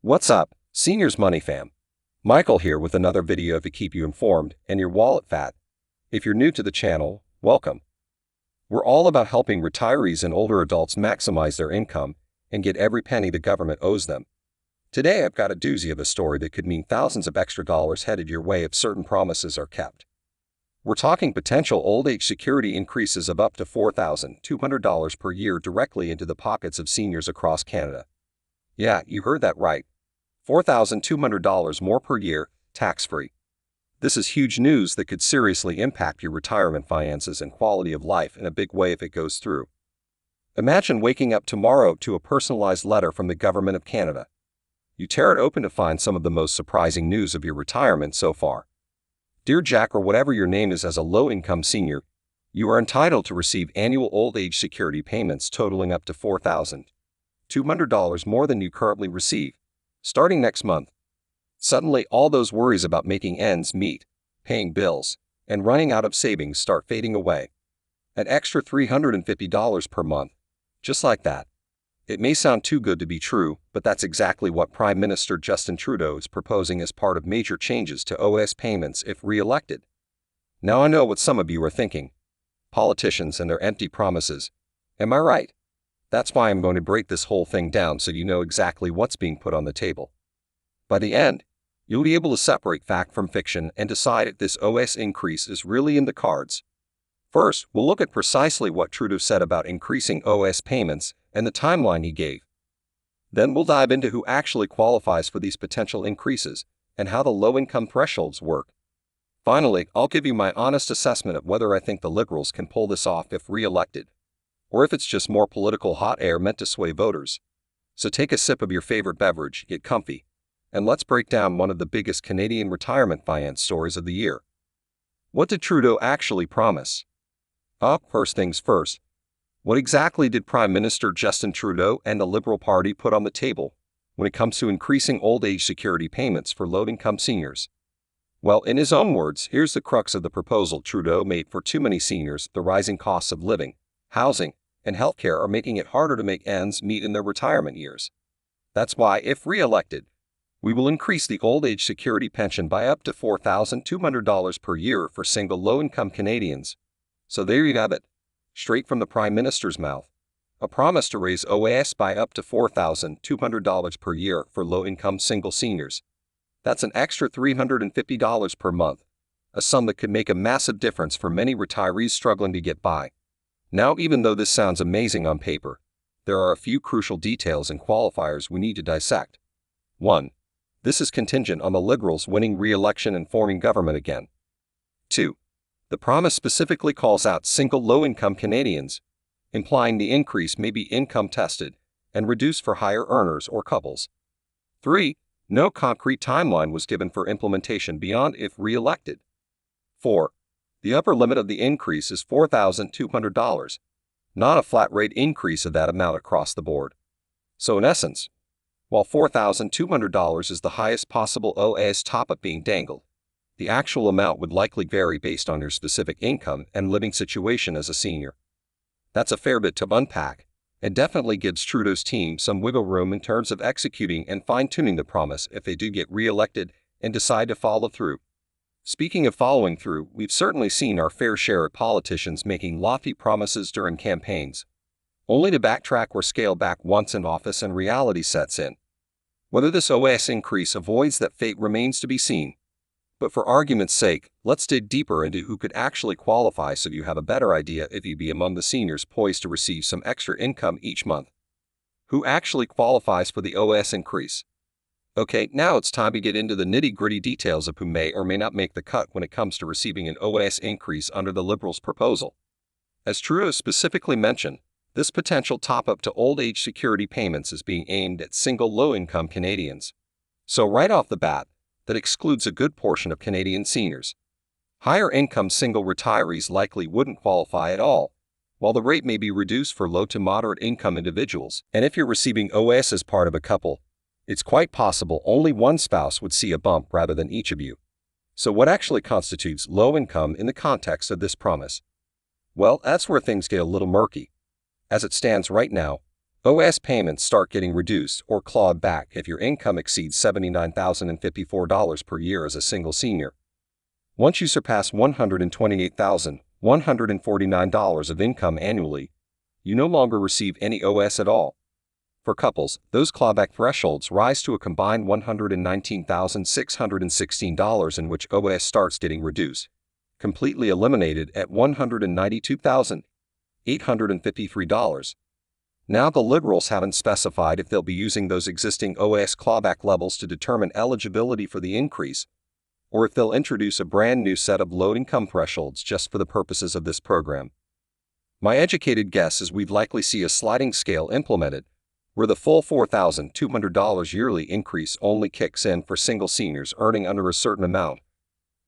What's up, Seniors Money fam? Michael here with another video to keep you informed and your wallet fat. If you're new to the channel, welcome. We're all about helping retirees and older adults maximize their income and get every penny the government owes them. Today I've got a doozy of a story that could mean thousands of extra dollars headed your way if certain promises are kept. We're talking potential old age security increases of up to $4,200 per year directly into the pockets of seniors across Canada. Yeah, you heard that right. $4,200 more per year, tax-free. This is huge news that could seriously impact your retirement finances and quality of life in a big way if it goes through. Imagine waking up tomorrow to a personalized letter from the Government of Canada. You tear it open to find some of the most surprising news of your retirement so far. Dear Jack, or whatever your name is, as a low-income senior, you are entitled to receive annual old age security payments totaling up to $4,200 more than you currently receive, starting next month. Suddenly, all those worries about making ends meet, paying bills, and running out of savings start fading away. An extra $350 per month, just like that. It may sound too good to be true, but that's exactly what Prime Minister Justin Trudeau is proposing as part of major changes to OAS payments if re-elected. Now I know what some of you are thinking. Politicians and their empty promises. Am I right? That's why I'm going to break this whole thing down so you know exactly what's being put on the table. By the end, you'll be able to separate fact from fiction and decide if this OAS increase is really in the cards. First, we'll look at precisely what Trudeau said about increasing OAS payments and the timeline he gave. Then we'll dive into who actually qualifies for these potential increases and how the low-income thresholds work. Finally, I'll give you my honest assessment of whether I think the Liberals can pull this off if re-elected, or if it's just more political hot air meant to sway voters. So take a sip of your favorite beverage, get comfy, and let's break down one of the biggest Canadian retirement finance stories of the year. What did Trudeau actually promise? First things first. What exactly did Prime Minister Justin Trudeau and the Liberal Party put on the table when it comes to increasing old age security payments for low-income seniors? Well, in his own words, here's the crux of the proposal Trudeau made. For too many seniors, the rising costs of living, housing, and healthcare are making it harder to make ends meet in their retirement years. That's why, if re-elected, we will increase the old age security pension by up to $4,200 per year for single low-income Canadians. So there you have it, straight from the Prime Minister's mouth. A promise to raise OAS by up to $4,200 per year for low-income single seniors. That's an extra $350 per month, a sum that could make a massive difference for many retirees struggling to get by. Now, even though this sounds amazing on paper, there are a few crucial details and qualifiers we need to dissect. 1. This is contingent on the Liberals winning re-election and forming government again. 2. The promise specifically calls out single low-income Canadians, implying the increase may be income-tested and reduced for higher earners or couples. 3. No concrete timeline was given for implementation beyond if re-elected. 4. The upper limit of the increase is $4,200, not a flat rate increase of that amount across the board. So in essence, while $4,200 is the highest possible OAS top-up being dangled, the actual amount would likely vary based on your specific income and living situation as a senior. That's a fair bit to unpack, and definitely gives Trudeau's team some wiggle room in terms of executing and fine-tuning the promise if they do get re-elected and decide to follow through. Speaking of following through, we've certainly seen our fair share of politicians making lofty promises during campaigns, only to backtrack or scale back once in office and reality sets in. Whether this OAS increase avoids that fate remains to be seen. But for argument's sake, let's dig deeper into who could actually qualify so you have a better idea if you'd be among the seniors poised to receive some extra income each month. Who actually qualifies for the OAS increase? Okay, now it's time to get into the nitty-gritty details of who may or may not make the cut when it comes to receiving an OAS increase under the Liberals' proposal. As Trudeau specifically mentioned, this potential top-up to old age security payments is being aimed at single low-income Canadians. So right off the bat, that excludes a good portion of Canadian seniors. Higher income single retirees likely wouldn't qualify at all, while the rate may be reduced for low to moderate income individuals. And if you're receiving OAS as part of a couple, it's quite possible only one spouse would see a bump rather than each of you. So what actually constitutes low income in the context of this promise? Well, that's where things get a little murky. As it stands right now, OAS payments start getting reduced or clawed back if your income exceeds $79,054 per year as a single senior. Once you surpass $128,149 of income annually, you no longer receive any OAS at all. For couples, those clawback thresholds rise to a combined $119,616 in which OAS starts getting reduced, completely eliminated at $192,853. Now the Liberals haven't specified if they'll be using those existing OAS clawback levels to determine eligibility for the increase, or if they'll introduce a brand new set of low-income thresholds just for the purposes of this program. My educated guess is we'd likely see a sliding scale implemented, where the full $4,200 yearly increase only kicks in for single seniors earning under a certain amount,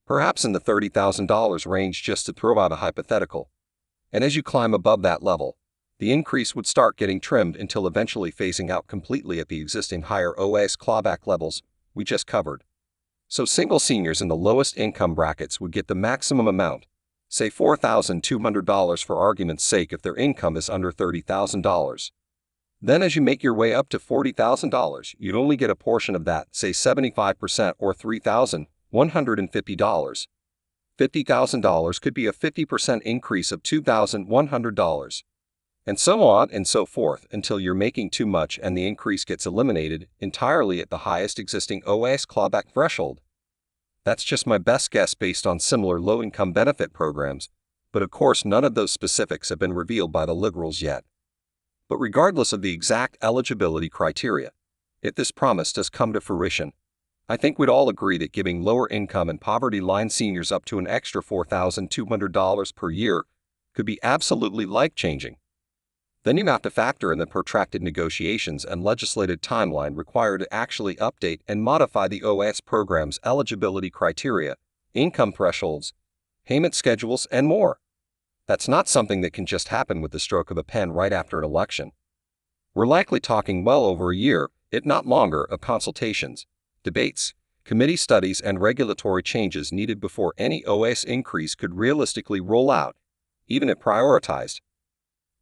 perhaps in the $30,000 range, just to throw out a hypothetical. And as you climb above that level, the increase would start getting trimmed until eventually phasing out completely at the existing higher OAS clawback levels we just covered. So single seniors in the lowest income brackets would get the maximum amount, say $4,200 for argument's sake if their income is under $30,000. Then as you make your way up to $40,000, you'd only get a portion of that, say 75% or $3,150. $50,000 could be a 50% increase of $2,100. And so on and so forth until you're making too much and the increase gets eliminated entirely at the highest existing OAS clawback threshold. That's just my best guess based on similar low-income benefit programs, but of course none of those specifics have been revealed by the Liberals yet. But regardless of the exact eligibility criteria, if this promise does come to fruition, I think we'd all agree that giving lower income and poverty line seniors up to an extra $4,200 per year could be absolutely life-changing. Then you have to factor in the protracted negotiations and legislative timeline required to actually update and modify the OAS program's eligibility criteria, income thresholds, payment schedules, and more. That's not something that can just happen with the stroke of a pen right after an election. We're likely talking well over a year, if not longer, of consultations, debates, committee studies, and regulatory changes needed before any OAS increase could realistically roll out, even if prioritized.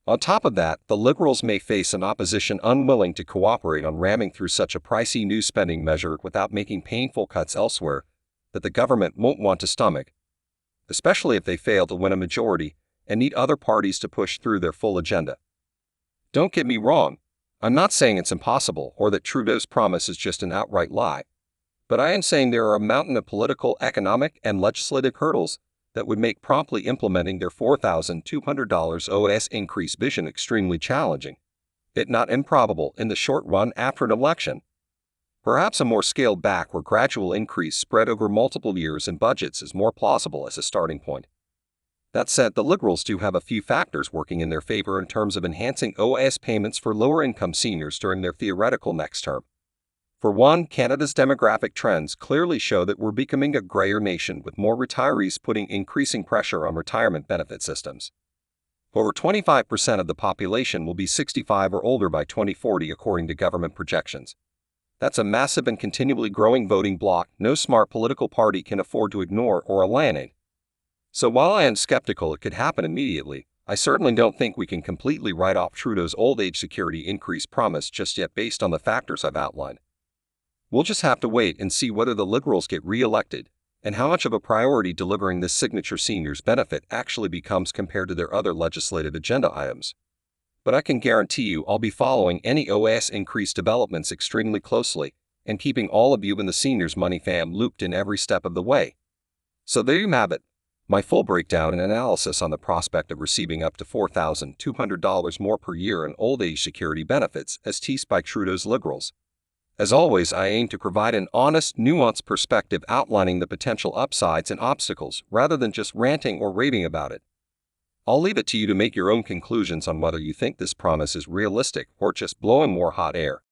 On top of that, the Liberals may face an opposition unwilling to cooperate on ramming through such a pricey new spending measure without making painful cuts elsewhere that the government won't want to stomach, especially if they fail to win a majority and need other parties to push through their full agenda. Don't get me wrong, I'm not saying it's impossible or that Trudeau's promise is just an outright lie, but I am saying there are a mountain of political, economic, and legislative hurdles that would make promptly implementing their $4,200 OAS increase vision extremely challenging, if not improbable in the short run after an election. Perhaps a more scaled-back or gradual increase spread over multiple years and budgets is more plausible as a starting point. That said, the Liberals do have a few factors working in their favor in terms of enhancing OAS payments for lower-income seniors during their theoretical next term. For one, Canada's demographic trends clearly show that we're becoming a grayer nation with more retirees putting increasing pressure on retirement benefit systems. Over 25% of the population will be 65 or older by 2040 according to government projections. That's a massive and continually growing voting bloc no smart political party can afford to ignore or alienate. So while I am skeptical it could happen immediately, I certainly don't think we can completely write off Trudeau's old age security increase promise just yet based on the factors I've outlined. We'll just have to wait and see whether the Liberals get re-elected and how much of a priority delivering this signature seniors benefit actually becomes compared to their other legislative agenda items. But I can guarantee you I'll be following any OAS increase developments extremely closely and keeping all of you in the Seniors Money fam looped in every step of the way. So there you have it, my full breakdown and analysis on the prospect of receiving up to $4,200 more per year in old age security benefits as teased by Trudeau's Liberals. As always, I aim to provide an honest, nuanced perspective outlining the potential upsides and obstacles rather than just ranting or raving about it. I'll leave it to you to make your own conclusions on whether you think this promise is realistic or just blowing more hot air.